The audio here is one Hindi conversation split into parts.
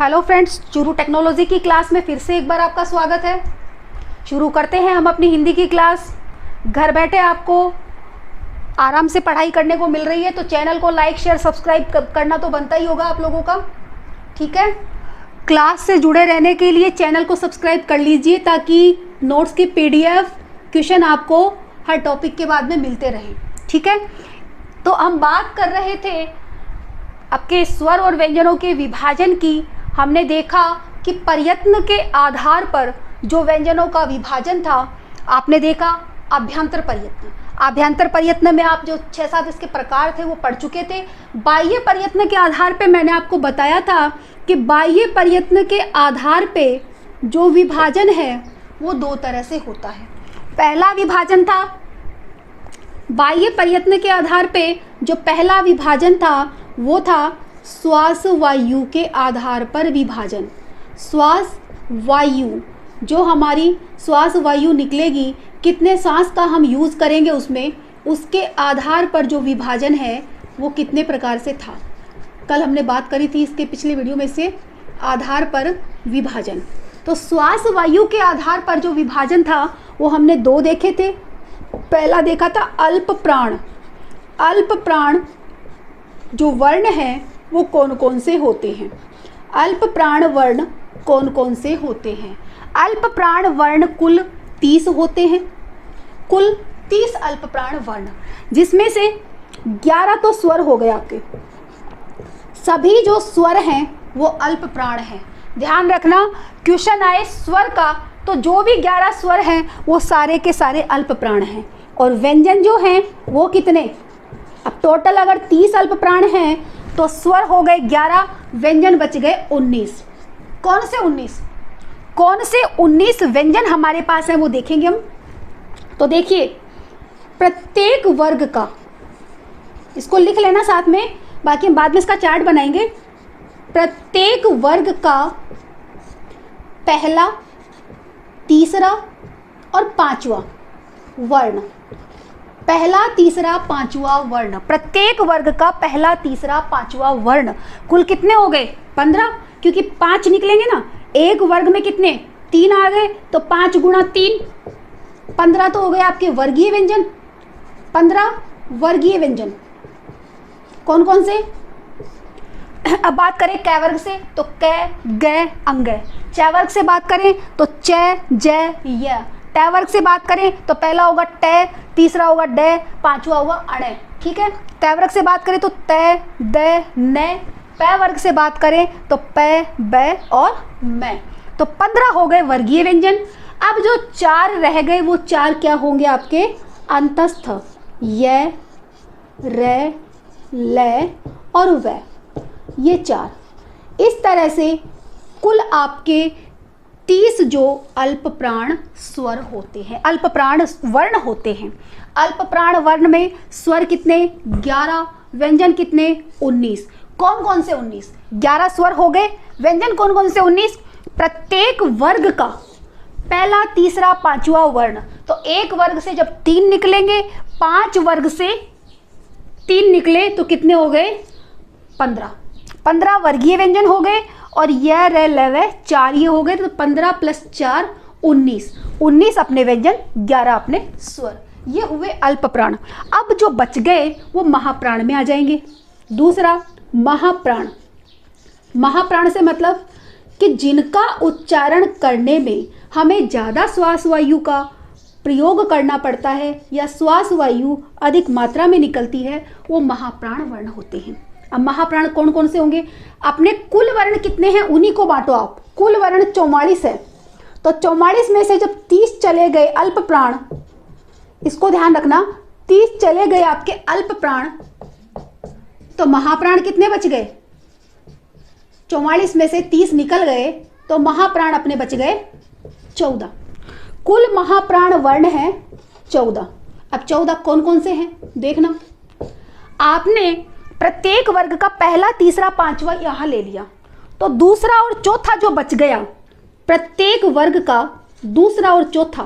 हेलो फ्रेंड्स, चूरू टेक्नोलॉजी की क्लास में फिर से एक बार आपका स्वागत है। शुरू करते हैं हम अपनी हिंदी की क्लास। घर बैठे आपको आराम से पढ़ाई करने को मिल रही है, तो चैनल को लाइक शेयर सब्सक्राइब करना तो बनता ही होगा आप लोगों का। ठीक है, क्लास से जुड़े रहने के लिए चैनल को सब्सक्राइब कर लीजिए ताकि नोट्स की PDF क्वेश्चन आपको हर टॉपिक के बाद में मिलते रहें। ठीक है, तो हम बात कर रहे थे आपके स्वर और व्यंजनों के विभाजन की। हमने देखा कि प्रयत्न के आधार पर जो व्यंजनों का विभाजन था, आपने देखा अभ्यंतर प्रयत्न। अभ्यंतर प्रयत्न में आप जो 6-7 इसके प्रकार थे वो पढ़ चुके थे। बाह्य प्रयत्न के आधार पे मैंने आपको बताया था कि बाह्य प्रयत्न के आधार पे जो विभाजन है वो 2 तरह से होता है। पहला विभाजन था बाह्य प्रयत्न के आधार पे, जो पहला विभाजन था वो था श्वास वायु के आधार पर विभाजन। श्वास वायु, जो हमारी श्वास वायु निकलेगी, कितने सांस का हम यूज़ करेंगे उसमें, उसके आधार पर जो विभाजन है वो कितने प्रकार से था। कल हमने बात करी थी इसके पिछले वीडियो में से आधार पर विभाजन। तो श्वास वायु के आधार पर जो विभाजन था वो हमने 2 देखे थे। पहला देखा था अल्प प्राण। अल्प प्राण जो वर्ण है वो कौन कौन से होते हैं। अल्प प्राण वर्ण कौन कौन से होते हैं। अल्प प्राण वर्ण कुल 30 होते हैं। कुल 30 अल्प प्राण वर्ण, जिसमें से 11 तो स्वर हो गए आपके। सभी जो स्वर हैं वो अल्प प्राण हैं। ध्यान रखना, क्वेश्चन आए स्वर का तो जो भी 11 स्वर हैं वो सारे के सारे अल्प प्राण हैं। और व्यंजन जो हैं वो कितने, अब टोटल अगर 30 अल्प प्राण हैं तो स्वर हो गए 11, व्यंजन बच गए 19। कौन से 19? कौन से 19 व्यंजन हमारे पास हैं वो देखेंगे हम। तो देखिए, प्रत्येक वर्ग का, इसको लिख लेना साथ में, बाकी हम बाद में इसका चार्ट बनाएंगे। प्रत्येक वर्ग का पहला, तीसरा और पांचवा वर्ण, पहला, तीसरा, पांचवा वर्ण, प्रत्येक वर्ग का पहला, तीसरा, पांचवा वर्ण कुल कितने हो गए? 15, क्योंकि 5 निकलेंगे ना। एक वर्ग में कितने? 3 आ गए, तो 5 गुणा 3 15 तो हो गए आपके वर्गीय व्यंजन। 15 वर्गीय व्यंजन कौन कौन से? अब बात करें कै वर्ग से तो कै, गै, अंगै। च वर्ग से बात करें तो च, जय, य। ट वर्ग से बात करें तो पहला होगा ट, तीसरा होगा ड, पांचवा होगा अण। ठीक है, त वर्ग से बात करें तो त, द, न। प वर्ग से बात करें तो प, ब और मै। तो 15 हो गए वर्गीय व्यंजन। अब जो 4 रह गए वो 4 क्या होंगे आपके? अंतस्थ, य, र, ल और व। ये 4। इस तरह से कुल आपके 30 जो अल्प प्राण स्वर होते हैं, अल्प प्राण वर्ण होते हैं। अल्प प्राण वर्ण में स्वर कितने? 11, व्यंजन कितने? 19। कौन कौन से 19? 11 स्वर हो गए, व्यंजन कौन कौन से? 19। प्रत्येक वर्ग का पहला, तीसरा, पांचवा वर्ण, तो एक वर्ग से जब 3 निकलेंगे, 5 वर्ग से 3 निकले तो कितने हो गए? 15। 15 वर्गीय व्यंजन हो गए। और यह र, ल, व 4 ये हो गए, तो 15 + 4 19। 19 अपने व्यंजन, 11 अपने स्वर। ये हुए अल्प प्राण। अब जो बच गए वो महाप्राण में आ जाएंगे। दूसरा महाप्राण। महाप्राण से मतलब कि जिनका उच्चारण करने में हमें ज़्यादा श्वास वायु का प्रयोग करना पड़ता है या श्वास वायु अधिक मात्रा में निकलती है, वो महाप्राण वर्ण होते हैं। अब महाप्राण कौन कौन से होंगे? अपने कुल वर्ण कितने हैं उन्हीं को बांटो आप। कुल वर्ण 44 है, तो 44 में से जब 30 चले गए अल्प प्राण, इसको ध्यान रखना, 30 चले गए आपके अल्प प्राण, तो महाप्राण कितने बच गए? 44 में से 30 निकल गए तो महाप्राण अपने बच गए 14। कुल महाप्राण वर्ण है 14। अब 14 कौन कौन से हैं देखना। आपने प्रत्येक वर्ग का पहला, तीसरा, पांचवा यहां ले लिया, तो दूसरा और चौथा जो बच गया, प्रत्येक वर्ग का दूसरा और चौथा,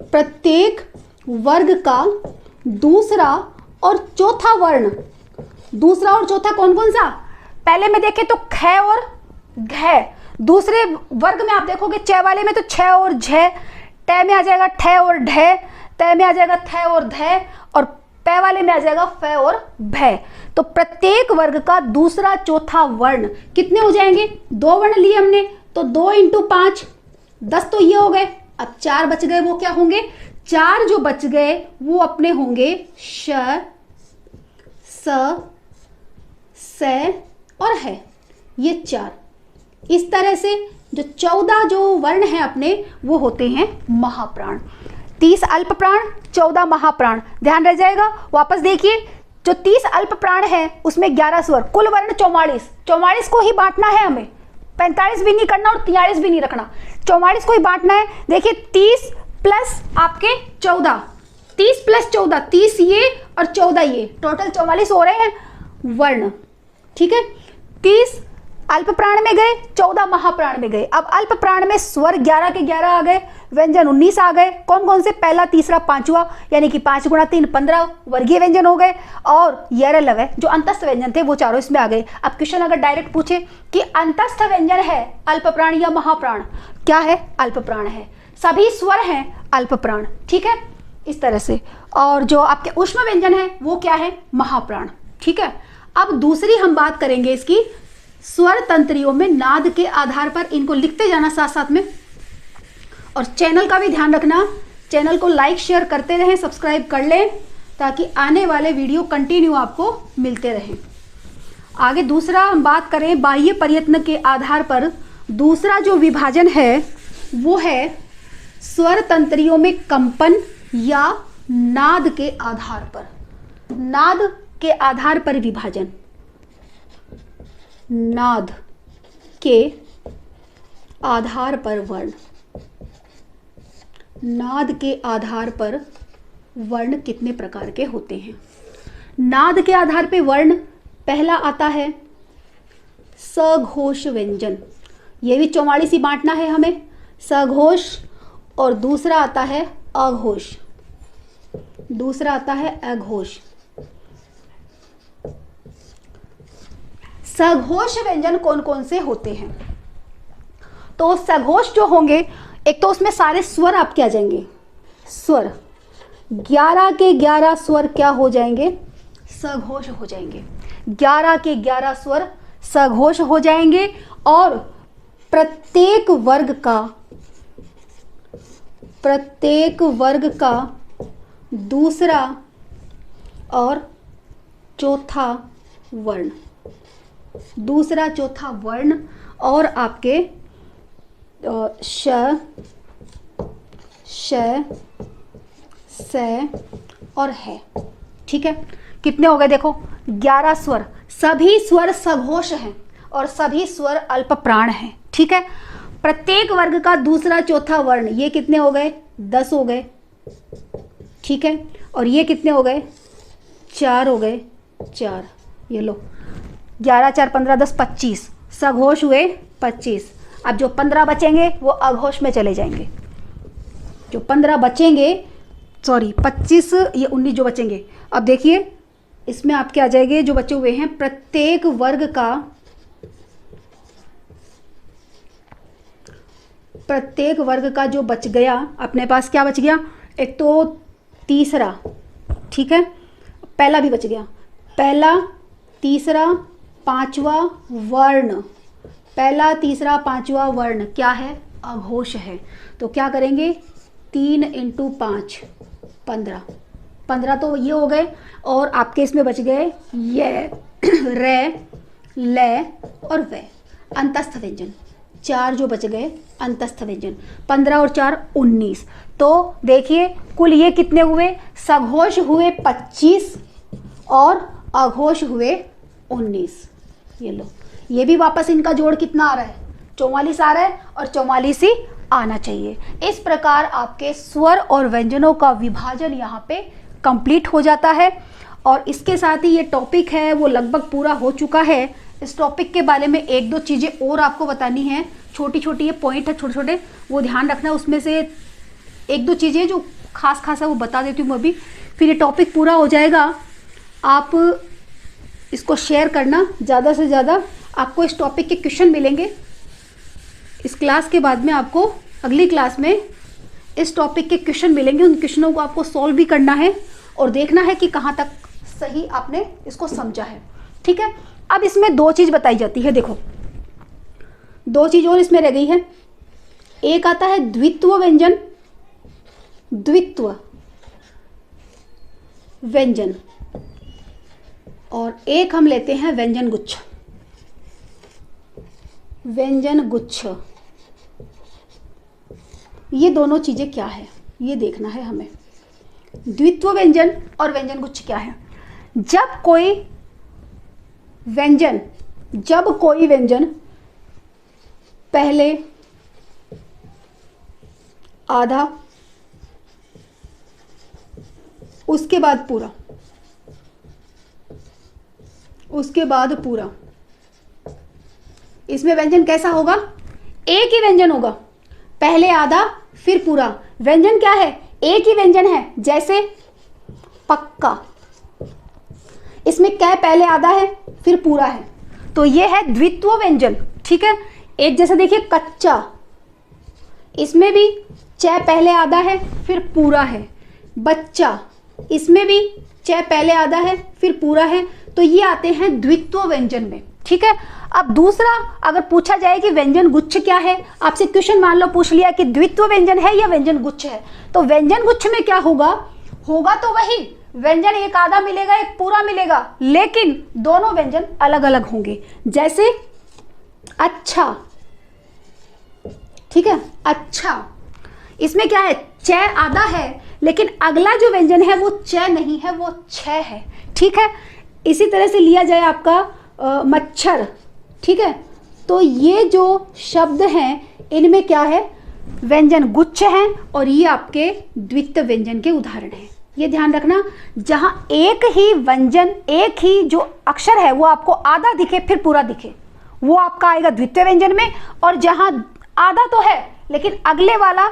प्रत्येक वर्ग का दूसरा और चौथा वर्ण, दूसरा और चौथा कौन कौन सा? पहले में देखें तो ख और घ, दूसरे वर्ग में आप देखोगे च वाले में तो छ और झ, ट में आ जाएगा ठ और ढ, त में आ जाएगा थ और ध, और प वाले में आ जाएगा फ और भ। तो प्रत्येक वर्ग का दूसरा चौथा वर्ण कितने हो जाएंगे, 2 वर्ण लिए हमने तो 2 × 5 10 तो ये हो गए। अब 4 बच गए, वो क्या होंगे, 4 जो बच गए वो अपने होंगे श, स, स और है, ये 4। इस तरह से जो 14 जो वर्ण हैं अपने वो होते हैं महाप्राण। 30 अल्प प्राण, 14 महाप्राण, ध्यान रह जाएगा। वापस देखिए, जो 30 अल्प प्राण है उसमें 11 स्वर, कुल वर्ण 44, 44 को ही बांटना है हमें, 45 भी नहीं करना और 43 भी नहीं रखना, 44 को ही बांटना है। देखिए 30 प्लस आपके 14, 30 प्लस 14, 30 ये और 14 ये, टोटल 44 हो रहे हैं वर्ण, ठीक है। 30 अल्प प्राण में गए, 14 महाप्राण में गए। अब अल्प प्राण में स्वर 11 के 11 आ गए, व्यंजन 19 आ गए। कौन कौन से, पहला, तीसरा, पांचवा, यानी कि 5 × 3 15 वर्गीय व्यंजन हो गए, और यर लवय जो अंतस्थ व्यंजन थे वो चारों इसमें आ गए। अब क्वेश्चन अगर डायरेक्ट पूछे कि अंतस्थ व्यंजन है अल्प प्राण या महाप्राण, क्या है, अल्प प्राण है, सभी स्वर हैं अल्प प्राण, ठीक है, इस तरह से। और जो आपके ऊष्म व्यंजन है वो क्या है, महाप्राण, ठीक है। अब दूसरी हम बात करेंगे इसकी, स्वर तंत्रियों में नाद के आधार पर, इनको लिखते जाना साथ साथ में, और चैनल का भी ध्यान रखना, चैनल को लाइक शेयर करते रहें, सब्सक्राइब कर लें ताकि आने वाले वीडियो कंटिन्यू आपको मिलते रहें। आगे दूसरा हम बात करें बाह्य प्रयत्न के आधार पर, दूसरा जो विभाजन है वो है स्वर तंत्रियों में कंपन या नाद के आधार पर, नाद के आधार पर विभाजन, नाद के आधार पर वर्ण, नाद के आधार पर वर्ण कितने प्रकार के होते हैं। नाद के आधार पे वर्ण, पहला आता है सघोष व्यंजन, ये भी 44 ही बांटना है हमें, सघोष, और दूसरा आता है अघोष, दूसरा आता है अघोष। सघोष व्यंजन कौन कौन से होते हैं, तो सघोष जो होंगे, एक तो उसमें सारे स्वर आपके आ जाएंगे, स्वर 11 के 11 स्वर क्या हो जाएंगे, सघोष हो जाएंगे, 11 के 11 स्वर सघोष हो जाएंगे। और प्रत्येक वर्ग का दूसरा और चौथा वर्ण, दूसरा चौथा वर्ण, और आपके श, स और है, ठीक है। कितने हो गए, देखो 11 स्वर, सभी स्वर सघोष हैं और सभी स्वर अल्प प्राण हैं, ठीक है। प्रत्येक वर्ग का दूसरा चौथा वर्ण, ये कितने हो गए, 10 हो गए, ठीक है। और ये कितने हो गए, 4 हो गए, 4, ये लो 11 4 15 10 25, सघोष हुए 25। अब जो 15 बचेंगे वो अघोष में चले जाएंगे, जो 15 बचेंगे, सॉरी 25, ये 19 जो बचेंगे। अब देखिए इसमें आपके आ जाएंगे जो बचे हुए हैं, प्रत्येक वर्ग का जो बच गया अपने पास, क्या बच गया, एक तो तीसरा, ठीक है, पहला भी बच गया, पहला तीसरा पांचवा वर्ण, पहला तीसरा पांचवा वर्ण क्या है, अघोष है। तो क्या करेंगे, 3 × 5 15, 15 तो ये हो गए, और आपके इसमें बच गए ये रे, ले और वे, अंतस्थ व्यंजन, 4 जो बच गए अंतस्थ व्यंजन, 15 और 4 19। तो देखिए कुल ये कितने हुए, सघोष हुए 25 और अघोष हुए 19। ये लो, ये भी वापस इनका जोड़ कितना आ रहा है, 44 आ रहा है, और 44 ही आना चाहिए। इस प्रकार आपके स्वर और व्यंजनों का विभाजन यहाँ पे कंप्लीट हो जाता है। और इसके साथ ही ये टॉपिक है वो लगभग पूरा हो चुका है। इस टॉपिक के बारे में 1-2 चीज़ें और आपको बतानी है, छोटी छोटी ये पॉइंट है छोटे छोटे, वो ध्यान रखना। उसमें से 1-2 चीज़ें जो खास है वो बता देती हूँ मैं अभी, फिर ये टॉपिक पूरा हो जाएगा। आप इसको शेयर करना ज़्यादा से ज़्यादा। आपको इस टॉपिक के क्वेश्चन मिलेंगे इस क्लास के बाद में। आपको अगली क्लास में इस टॉपिक के क्वेश्चन मिलेंगे, उन क्वेश्चनों को आपको सॉल्व भी करना है और देखना है कि कहाँ तक सही आपने इसको समझा है। ठीक है, अब इसमें दो चीज़ बताई जाती है। देखो, दो चीज़ और इसमें रह गई है। एक आता है द्वित्व व्यंजन, द्वित्व व्यंजन, और एक हम लेते हैं व्यंजन गुच्छ। व्यंजन गुच्छ, ये दोनों चीज़ें क्या है ये देखना है हमें। द्वित्व व्यंजन और व्यंजन गुच्छ क्या है? जब कोई व्यंजन पहले आधा उसके बाद पूरा, उसके बाद पूरा, इसमें व्यंजन कैसा होगा? एक ही व्यंजन होगा, पहले आधा फिर पूरा। व्यंजन क्या है? एक ही व्यंजन है। जैसे पक्का, इसमें क्या पहले आधा है फिर पूरा है, तो ये है द्वित्व व्यंजन। ठीक है, एक जैसे देखिए कच्चा, इसमें भी च पहले आधा है फिर पूरा है। बच्चा, इसमें भी च पहले आधा है फिर पूरा है, तो ये आते हैं द्वित्व व्यंजन में। ठीक है, अब दूसरा अगर पूछा जाए कि व्यंजन गुच्छ क्या है, आपसे क्वेश्चन मान लो पूछ लिया कि द्वित्व व्यंजन है या व्यंजन गुच्छ है, तो व्यंजन गुच्छ में क्या होगा? होगा तो वही व्यंजन, एक आधा मिलेगा एक पूरा मिलेगा, लेकिन दोनों व्यंजन अलग अलग होंगे। जैसे अच्छा, ठीक है, अच्छा, इसमें क्या है? च आधा है, लेकिन अगला जो व्यंजन है वो च नहीं है, वो छ है। ठीक है, इसी तरह से लिया जाए आपका मच्छर। ठीक है, तो ये जो शब्द हैं इनमें क्या है? व्यंजन गुच्छ हैं, और ये आपके द्वित्व व्यंजन के उदाहरण हैं। ये ध्यान रखना, जहां एक ही व्यंजन, एक ही जो अक्षर है वो आपको आधा दिखे फिर पूरा दिखे, वो आपका आएगा द्वित्व व्यंजन में। और जहां आधा तो है लेकिन अगले वाला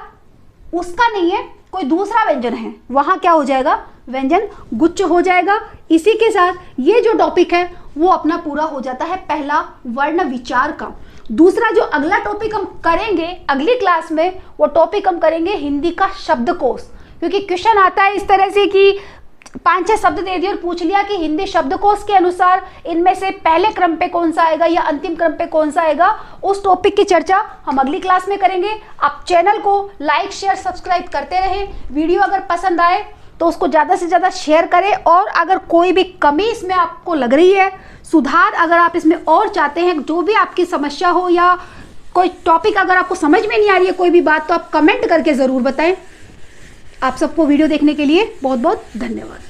उसका नहीं है, कोई दूसरा व्यंजन है, वहां क्या हो जाएगा? व्यंजन गुच्छ हो जाएगा। इसी के साथ ये जो टॉपिक है वो अपना पूरा हो जाता है, पहला वर्ण विचार का। दूसरा जो अगला टॉपिक हम करेंगे अगली क्लास में, वो टॉपिक हम करेंगे हिंदी का शब्दकोश। क्योंकि क्वेश्चन आता है इस तरह से कि 5-6 शब्द दे दिए और पूछ लिया कि हिंदी शब्दकोश के अनुसार इनमें से पहले क्रम पे कौन सा आएगा या अंतिम क्रम पे कौन सा आएगा। उस टॉपिक की चर्चा हम अगली क्लास में करेंगे। आप चैनल को लाइक शेयर सब्सक्राइब करते रहें। वीडियो अगर पसंद आए तो उसको ज़्यादा से ज़्यादा शेयर करें, और अगर कोई भी कमी इसमें आपको लग रही है, सुधार अगर आप इसमें और चाहते हैं, जो भी आपकी समस्या हो या कोई टॉपिक अगर आपको समझ में नहीं आ रही है कोई भी बात, तो आप कमेंट करके ज़रूर बताएं। आप सबको वीडियो देखने के लिए बहुत बहुत धन्यवाद।